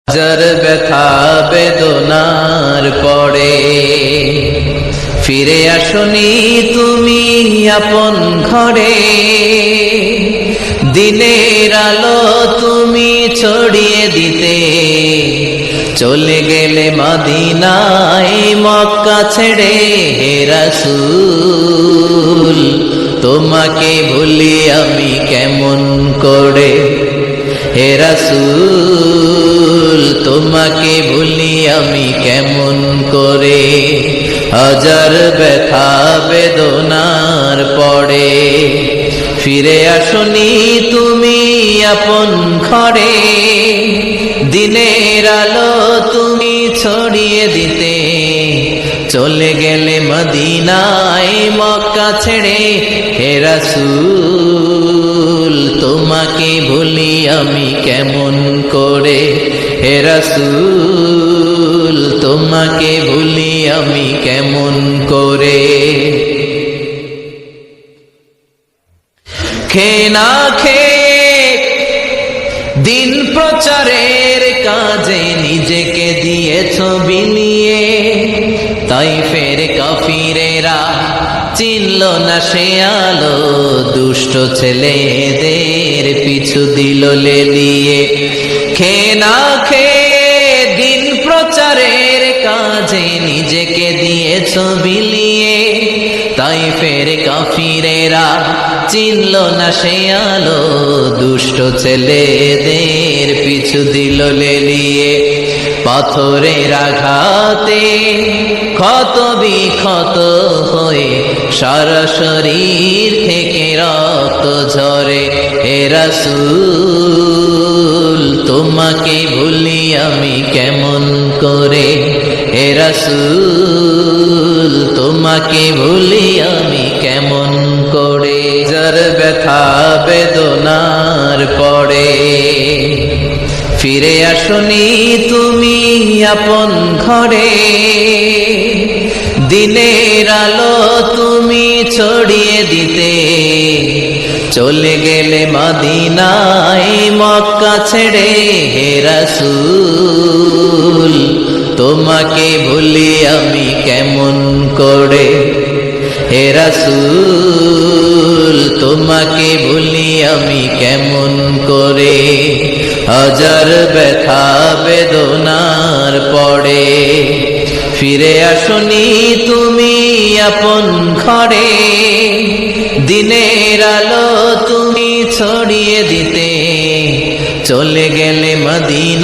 হাজার ব্যথা বেদনার পরে ফিরে আসনি তুমি আপন ঘরে। দিনের আলো তুমি ছড়িয়ে দিতে চলে গেলে মদিনায় মক্কা ছেড়ে। হে রাসূল তোমাকে ভুলি আমি কেমন করে। হে রাসূল তোমাকে ভুলি আমি কেমন করে। হাজার ব্যথা বেদনার পরে ফিরে আসনি তুমি আপন ঘরে। দিনের আলো তুমি ছড়িয়ে দিতে চলে গেলে মদিনায় মক্কা ছেড়ে। হে রাসূল তোমাকে ভুলি আমি কেমন করে। হে রাসূল তোমাকে ভুলি আমি কেমন করে। খেয়ে না খেয়ে দিন প্রচারের কাজে নিজেকে দিয়েছ বিলিয়ে। তাইফের কাফিরেরা চিনল না সে আলো, দুষ্ট ছেলেদের পিছু দিল লেলিয়ে। খেয়ে না খেয়ে দিন প্রচারের কাজে নিজেকে দিয়েছ বিলিয়ে। তাইফের কাফিরেরা চিনল না সে আলো, দুষ্ট ছেলেদের পিছু দিল লেলিয়ে। পাথরের আঘাতে ক্ষত বিক্ষত হয়ে সারা শরীর থেকে রক্ত ঝরে। হে রাসূল তোমাকে ভুলি আমি কেমন করে। হে রাসূল তোমাকে ভুলি আমি কেমন করে। যার ব্যথা বেদনার পরে ফিরে আসনি তুমি আপন ঘরে। দিনের আলো তুমি ছড়িয়ে দিতে চলে গেলে মদিনায় মক্কা ছেড়ে। হে রাসূল তোমাকে ভুলি আমি কেমন করে। হে রাসূল তোমাকে ভুলি আমি কেমন করে। হাজার ব্যথা বেদনার পরে ফিরে আসনি তুমি আপন ঘরে। দিনের আলো তুমি ছড়িয়ে দিতে চলে গেলে মদিনা।